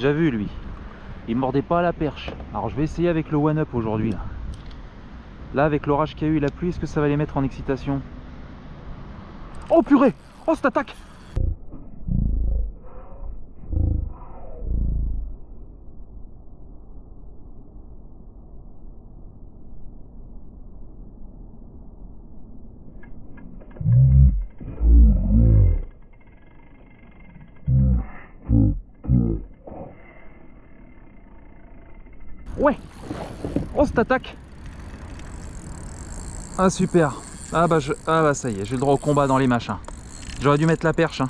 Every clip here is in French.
déjà vu lui. Il mordait pas à la perche. Alors je vais essayer avec le one up aujourd'hui là. Là avec l'orage qu'il y a eu et la pluie, est-ce que ça va les mettre en excitation? Oh purée! Oh cette attaque! Ouais! Oh cette attaque! Ah super! Ah bah ça y est, j'ai le droit au combat dans les machins. J'aurais dû mettre la perche. Hein.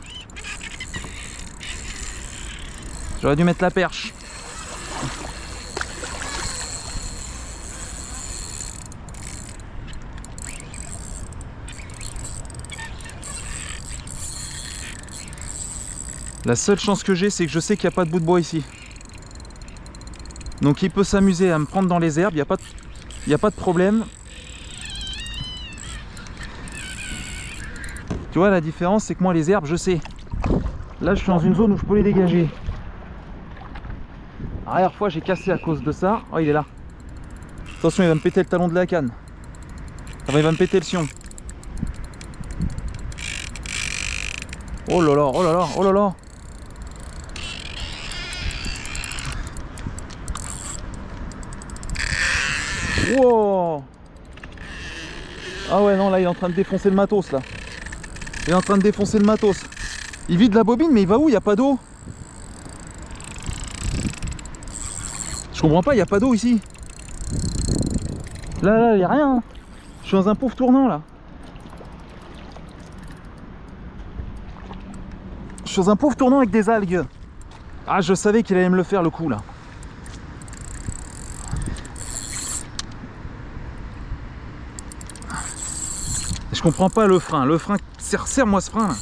J'aurais dû mettre la perche. La seule chance que j'ai, c'est que je sais qu'il n'y a pas de bout de bois ici. Donc il peut s'amuser à me prendre dans les herbes, il n'y a pas de problème. Tu vois la différence, c'est que moi les herbes, je sais. Là je suis dans une zone où je peux les dégager. La dernière fois j'ai cassé à cause de ça. Oh il est là. Attention, il va me péter le talon de la canne. Enfin, il va me péter le sion. Oh là là, oh là là, oh là là. Wow. Ah ouais non là il est en train de défoncer le matos là. Il est en train de défoncer le matos. Il vide la bobine mais il va où? Il n'y a pas d'eau. Je comprends pas, il n'y a pas d'eau ici. Là il n'y a rien. Je suis dans un pauvre tournant là. Je suis dans un pauvre tournant avec des algues. Ah je savais qu'il allait me le faire le coup là. Je comprends pas le frein. Le frein, serre-moi ce frein là.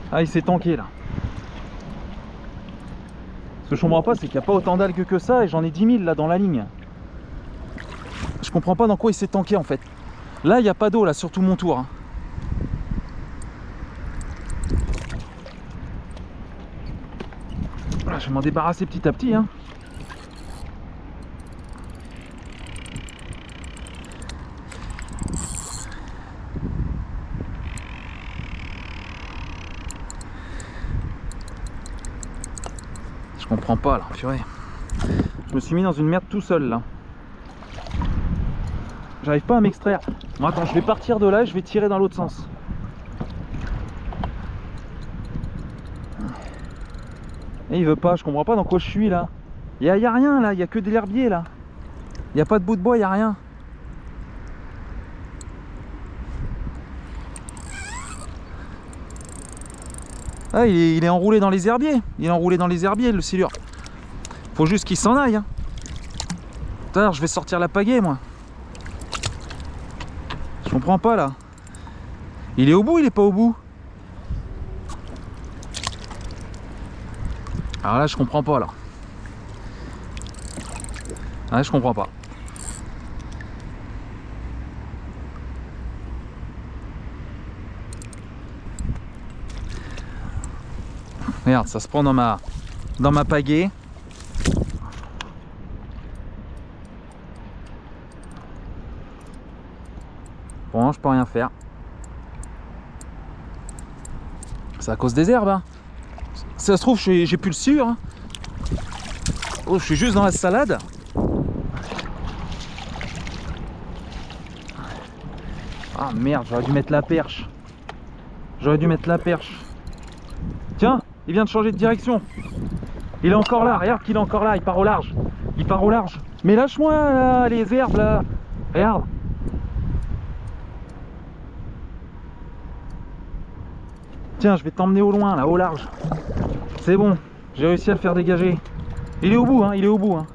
Ah il s'est tanké là. Ce que je comprends pas c'est qu'il n'y a pas autant d'algues que ça et j'en ai 10 000 là dans la ligne. Je comprends pas dans quoi il s'est tanké en fait. Là il n'y a pas d'eau là sur tout mon tour. Hein. Voilà, je vais m'en débarrasser petit à petit. Hein. Je comprends pas là, purée. Je me suis mis dans une merde tout seul là. J'arrive pas à m'extraire. Bon, attends, je vais partir de là et je vais tirer dans l'autre sens. Et il veut pas, je comprends pas dans quoi je suis là. Y a rien là, il y a que de l'herbier là. Il y a pas de bout de bois, il y a rien. Ah, il est enroulé dans les herbiers. Il est enroulé dans les herbiers le silure. Faut juste qu'il s'en aille. Hein. Tout à l'heure, je vais sortir la pagaie moi. Je comprends pas là. Il est au bout, il est pas au bout? Alors là je comprends pas là. Ah je comprends pas. Regarde, ça se prend dans ma pagaie. Bon, je peux rien faire. C'est à cause des herbes. Hein. Si ça se trouve, j'ai plus le sûr. Hein. Oh, je suis juste dans la salade. Ah merde, j'aurais dû mettre la perche. J'aurais dû mettre la perche. Tiens, il vient de changer de direction. Il est encore là, regarde qu'il est encore là, il part au large. Il part au large. Mais lâche-moi là, les herbes là. Regarde. Tiens, je vais t'emmener au loin là, au large. C'est bon, j'ai réussi à le faire dégager. Il est au bout, hein, il est au bout. Hein.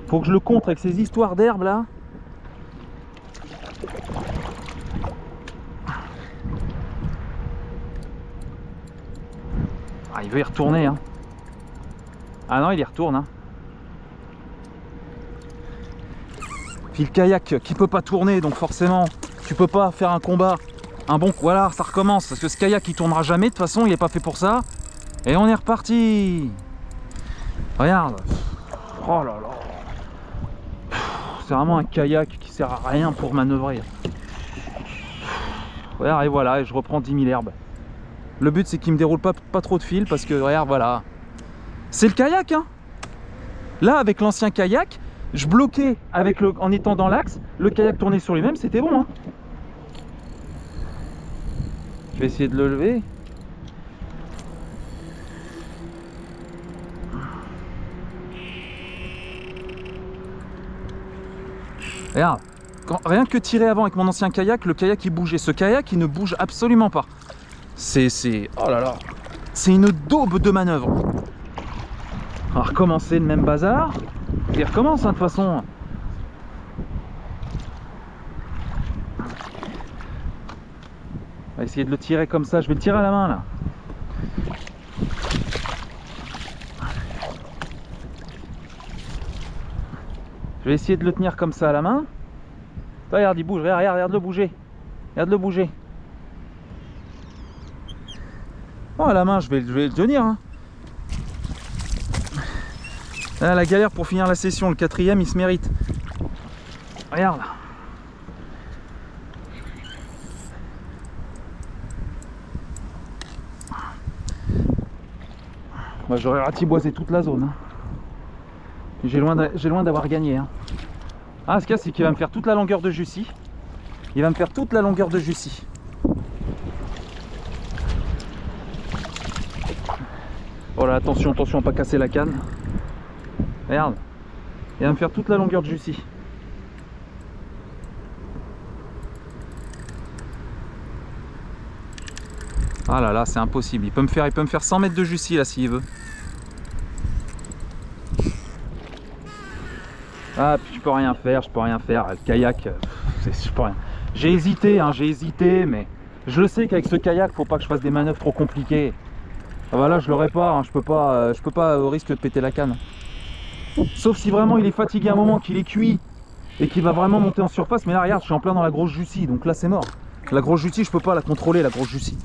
Faut que je le contre avec ces histoires d'herbes là. Ah, il veut y retourner. Hein. Ah non, il y retourne. Hein. Puis le kayak qui peut pas tourner, donc forcément, tu peux pas faire un combat. Voilà, ça recommence. Parce que ce kayak, il tournera jamais. De toute façon, il est pas fait pour ça. Et on est reparti. Regarde. Oh là là. C'est vraiment un kayak qui sert à rien pour manœuvrer. Regarde, et voilà, et je reprends 10 000 herbes. Le but, c'est qu'il me déroule pas trop de fil parce que, regarde, voilà. C'est le kayak, hein. Là, avec l'ancien kayak, je bloquais en étant dans l'axe, le kayak tournait sur lui-même, c'était bon, hein. Je vais essayer de le lever. Regarde, rien que tirer avant avec mon ancien kayak, le kayak il bougeait. Ce kayak il ne bouge absolument pas. Oh là là, c'est une daube de manœuvre. On va recommencer le même bazar. Il recommence, hein, de toute façon. On va essayer de le tirer comme ça. Je vais le tirer à la main là. Je vais essayer de le tenir comme ça à la main. Regarde, il bouge, regarde le bouger. Regarde le bouger. Oh, à la main, je vais le tenir. Hein. Là, la galère pour finir la session, le 4e, il se mérite. Regarde. Moi, j'aurais ratiboisé toute la zone. Hein. J'ai loin d'avoir gagné. Hein. Ah, ce cas, c'est qu'il va me faire toute la longueur de Jussy. Il va me faire toute la longueur de Jussy. Oh là, attention, attention à pas casser la canne. Regarde. Il va me faire toute la longueur de Jussy. Ah là là, c'est impossible. Il peut me faire 100 mètres de Jussy là s'il veut. Ah, puis je peux rien faire. Le kayak, je peux rien. J'ai hésité, mais je le sais qu'avec ce kayak, faut pas que je fasse des manœuvres trop compliquées. Ah bah là, je l'aurais pas, hein. Je peux pas au risque de péter la canne. Sauf si vraiment il est fatigué à un moment, qu'il est cuit et qu'il va vraiment monter en surface. Mais là, regarde, je suis en plein dans la grosse Jussy, donc là c'est mort. La grosse Jussy, je peux pas la contrôler, la grosse Jussy.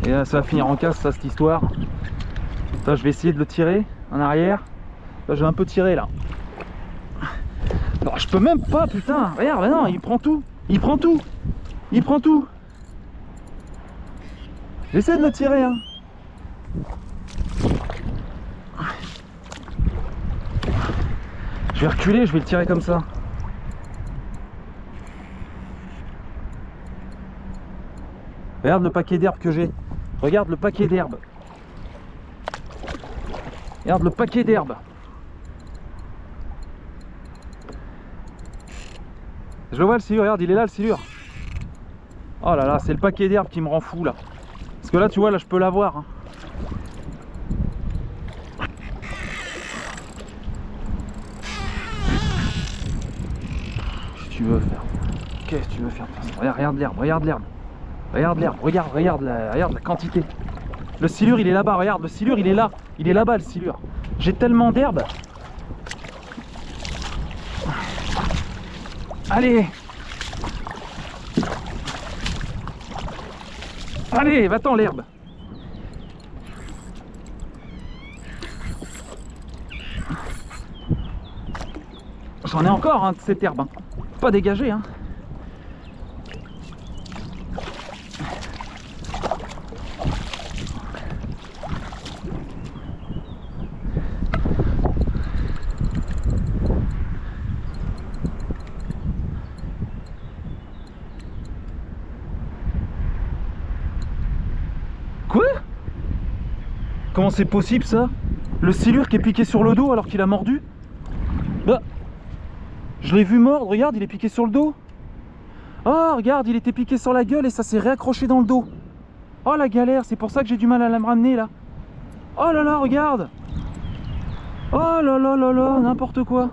Et là, ça va finir en casse, ça, cette histoire. Là, je vais essayer de le tirer en arrière. Là, je vais un peu tirer là. Alors, je peux même pas, putain. Regarde, bah non, il prend tout. Il prend tout. J'essaie de le tirer, hein. Je vais reculer, je vais le tirer comme ça. Regarde le paquet d'herbes que j'ai. Regarde le paquet d'herbes. Regarde le paquet d'herbes. Je le vois le silure, regarde, il est là le silure. Oh là là, c'est le paquet d'herbes qui me rend fou là. Parce que là, tu vois, là je peux l'avoir. Hein. Qu'est-ce que tu veux faire? Qu'est-ce que tu veux faire? Regarde l'herbe, regarde l'herbe. Regarde l'herbe, regarde la quantité. Le silure il est là-bas, regarde, le silure il est là. Il est là-bas le silure. J'ai tellement d'herbe. Allez! Allez, va-t'en l'herbe! J'en ai encore hein, de cette herbe. Hein. Pas dégagée. Hein. Quoi? Comment c'est possible ça? Le silure qui est piqué sur le dos alors qu'il a mordu? Bah, je l'ai vu mordre, regarde, il est piqué sur le dos. Oh, regarde, il était piqué sur la gueule et ça s'est réaccroché dans le dos. Oh la galère, c'est pour ça que j'ai du mal à me ramener là. Oh là là, regarde. Oh là là là là, n'importe quoi.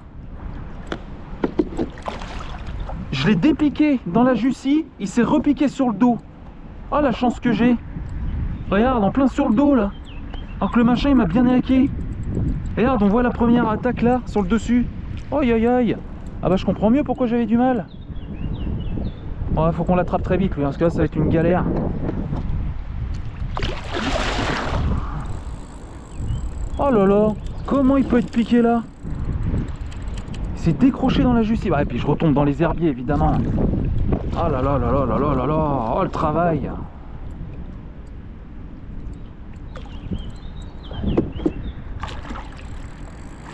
Je l'ai dépiqué dans la Jussy, il s'est repiqué sur le dos. Oh la chance que j'ai. Regarde, en plein sur le dos là. Alors que le machin il m'a bien hacké. Regarde, on voit la première attaque là, sur le dessus. Aïe aïe aïe. Ah bah je comprends mieux pourquoi j'avais du mal. Ouais, faut qu'on l'attrape très vite lui, parce que là ça va être une galère. Oh là là, comment il peut être piqué là? Il s'est décroché dans la justice. Ah, et puis je retombe dans les herbiers évidemment. Oh là là là là là là là là. Oh le travail.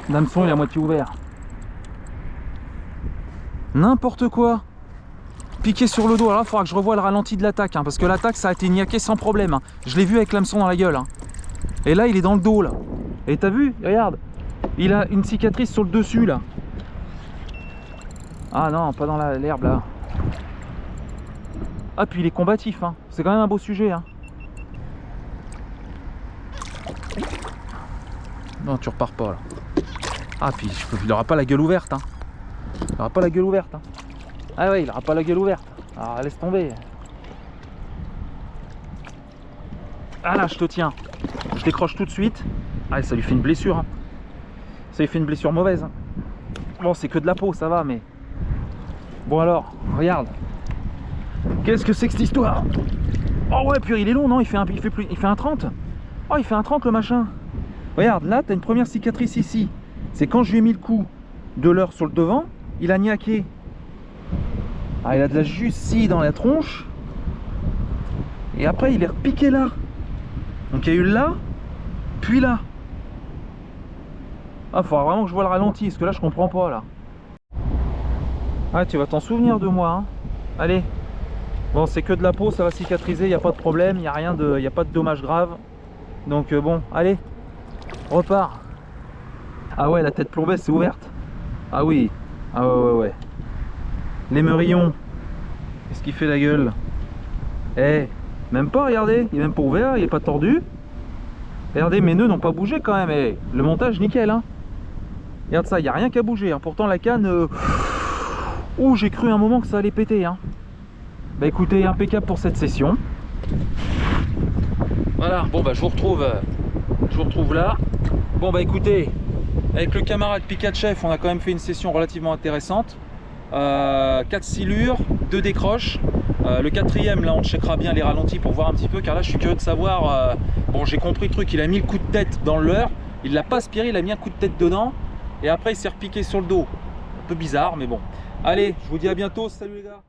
L'hameçon il est à moitié ouvert. N'importe quoi. Piqué sur le dos. Alors là il faudra que je revoie le ralenti de l'attaque, hein, parce que l'attaque ça a été niaqué sans problème, hein. Je l'ai vu avec l'hameçon dans la gueule, hein. Et là il est dans le dos là. Et t'as vu? Regarde. Il a une cicatrice sur le dessus là. Ah non, pas dans l'herbe là. Ah puis il est combatif, hein. C'est quand même un beau sujet, hein. Non, tu repars pas là. Ah puis il aura pas la gueule ouverte, hein. Il aura pas la gueule ouverte, hein. Ah ouais, il aura pas la gueule ouverte. Alors laisse tomber. Ah là, je te tiens. Je décroche tout de suite. Ah ça lui fait une blessure, hein. Ça lui fait une blessure mauvaise, hein. Bon c'est que de la peau, ça va, mais... Bon alors, regarde. Qu'est-ce que c'est que cette histoire? Oh ouais, puis il est long, non? Il fait un 30. Oh, il fait un 30 le machin. Regarde, là, t'as une première cicatrice ici. C'est quand je lui ai mis le coup de l'heure sur le devant, il a niaqué. Ah, il a de la jussie dans la tronche. Et après, il est repiqué là. Donc il y a eu là, puis là. Ah, faudra vraiment que je vois le ralenti, parce que là, je comprends pas, là. Ah, tu vas t'en souvenir de moi, hein. Allez. Bon, c'est que de la peau, ça va cicatriser, il n'y a pas de problème, il n'y a pas de dommages graves. Donc bon, allez, repars. Ah ouais, la tête plombée, c'est ouverte. Ah oui, ah ouais. L'émerillon, qu'est-ce qu'il fait la gueule? Eh, même pas, regardez, il est même pas ouvert, il est pas tordu. Regardez, mes nœuds n'ont pas bougé quand même. Eh, le montage, nickel, hein. Regarde ça, il n'y a rien qu'à bouger, hein. Pourtant la canne... Ouh, j'ai cru un moment que ça allait péter, hein. Bah écoutez, impeccable pour cette session. Voilà, bon bah je vous retrouve là. Bon bah écoutez, avec le camarade Picatchef, on a quand même fait une session relativement intéressante. 4 silures, 2 décroches. Le quatrième, là on checkera bien les ralentis pour voir un petit peu, car là je suis curieux de savoir. Bon, j'ai compris le truc, il a mis le coup de tête dans le leurre, il l'a pas aspiré, il a mis un coup de tête dedans, et après il s'est repiqué sur le dos. Un peu bizarre, mais bon. Allez, je vous dis à bientôt, salut les gars.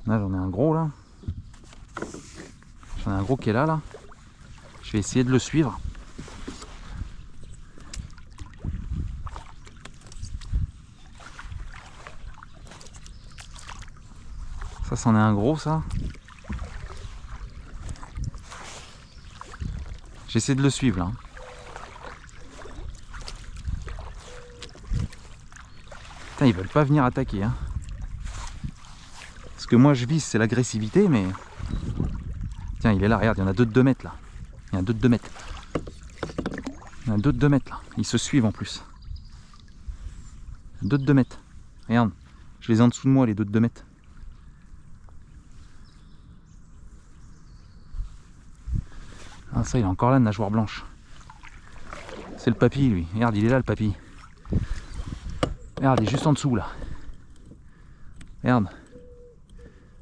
Là j'en ai un gros là. J'en ai un gros qui est là. Je vais essayer de le suivre. Ça c'en est un gros ça. J'essaie de le suivre là. Putain, ils veulent pas venir attaquer, hein. Ce que moi je vise c'est l'agressivité, mais... Tiens, il est là, regarde, il y en a deux de 2 mètres là. Il y en a deux de 2 mètres. Il y en a deux de 2 mètres là. Ils se suivent en plus. Deux de 2 mètres. Regarde, je les ai en dessous de moi, les deux de 2 mètres. Ah ça, il est encore là, une nageoire blanche. C'est le papy lui. Regarde, il est là le papy. Regarde, il est juste en dessous là. Regarde.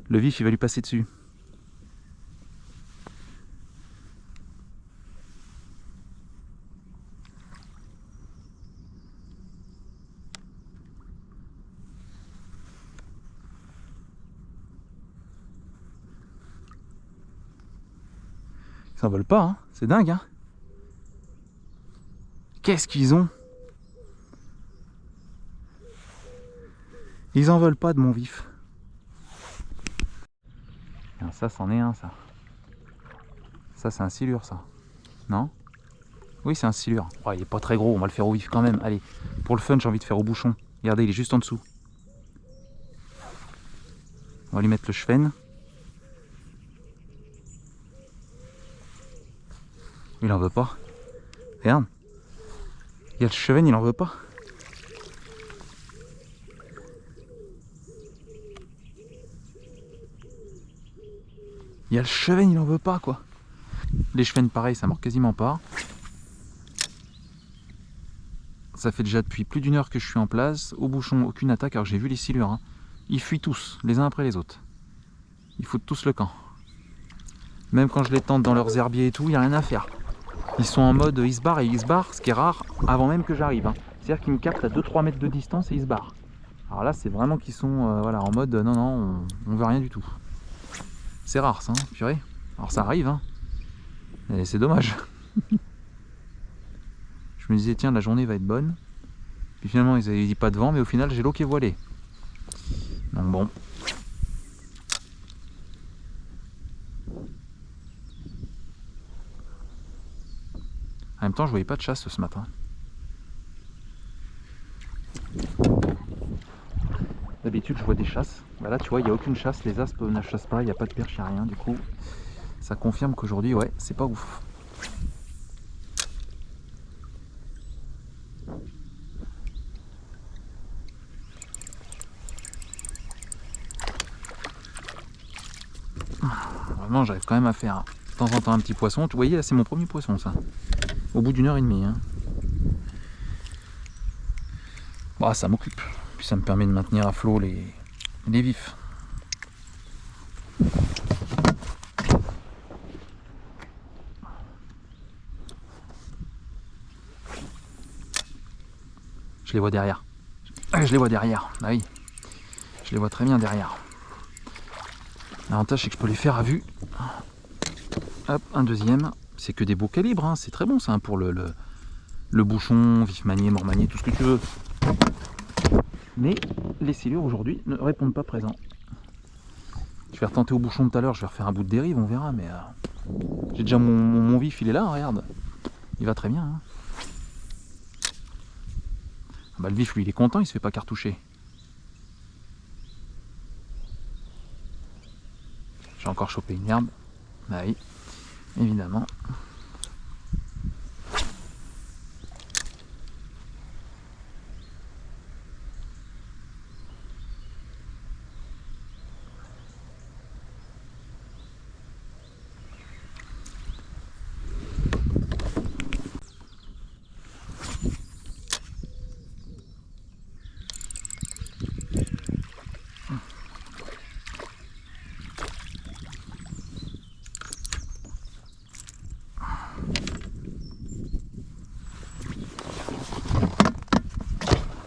Le vif, il va lui passer dessus. Ils s'envolent pas, hein. C'est dingue, hein. Qu'est-ce qu'ils ont? Ils en veulent pas de mon vif. Alors ça, c'en est un, ça. Ça, c'est un silure, ça. Non? Oui, c'est un silure. Oh, il est pas très gros, on va le faire au vif quand même. Allez, pour le fun, j'ai envie de faire au bouchon. Regardez, il est juste en dessous. On va lui mettre le chevenne. Il en veut pas. Regarde. Il y a le chevenne, il en veut pas. Il y a le chevenne, il en veut pas, quoi. Les chevennes, pareil, ça mord quasiment pas. Ça fait déjà depuis plus d'une heure que je suis en place. Au bouchon, aucune attaque. Alors j'ai vu les silures. Hein. Ils fuient tous, les uns après les autres. Ils foutent tous le camp. Même quand je les tente dans leurs herbiers et tout, il n'y a rien à faire. Ils sont en mode ils se barrent et ils se barrent, ce qui est rare avant même que j'arrive. Hein. C'est-à-dire qu'ils me captent à 2-3 mètres de distance et ils se barrent. Alors là, c'est vraiment qu'ils sont voilà, en mode non, on veut rien du tout. C'est rare ça, hein, purée. Alors ça arrive, hein. Et c'est dommage. Je me disais, tiens, la journée va être bonne. Puis finalement, ils n'avaient dit pas de vent, mais au final, j'ai l'eau qui est voilée. Donc bon. En même temps, je voyais pas de chasse ce matin. D'habitude, je vois des chasses. Bah là, tu vois, il n'y a aucune chasse. Les aspes ne chassent pas, il n'y a pas de perche, il n'y a rien. Du coup, ça confirme qu'aujourd'hui, ouais, c'est pas ouf. Vraiment, j'arrive quand même à faire de temps en temps un petit poisson. Tu voyez, là, c'est mon premier poisson, ça. Au bout d'1h30. Hein. Bah, ça m'occupe. Puis ça me permet de maintenir à flot les vifs. Je les vois derrière. Je les vois derrière. Ah oui. Je les vois très bien derrière. L'avantage, c'est que je peux les faire à vue. Hop, un deuxième. C'est que des beaux calibres. Hein. C'est très bon, ça, hein, pour le bouchon, vif manier, mort manier, tout ce que tu veux. Mais les silures aujourd'hui ne répondent pas présent. Je vais retenter au bouchon tout à l'heure. Je vais refaire un bout de dérive, on verra. Mais j'ai déjà mon vif, il est là. Hein, regarde. Il va très bien. Hein. Bah, le vif, lui, il est content. Il se fait pas cartoucher. J'ai encore chopé une herbe. Ah oui, évidemment.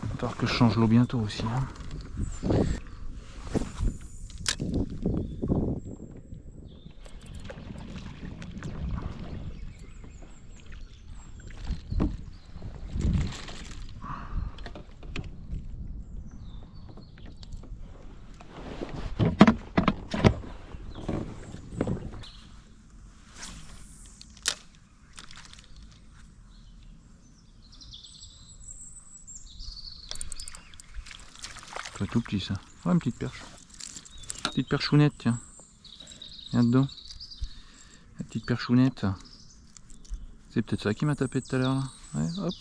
Il va falloir que je change l'eau bientôt aussi. Hein. C'est tout petit ça. Ouais, une petite perche. Petite perchounette, tiens. Viens dedans. La petite perchounette. C'est peut-être ça qui m'a tapé tout à l'heure. Ouais, hop.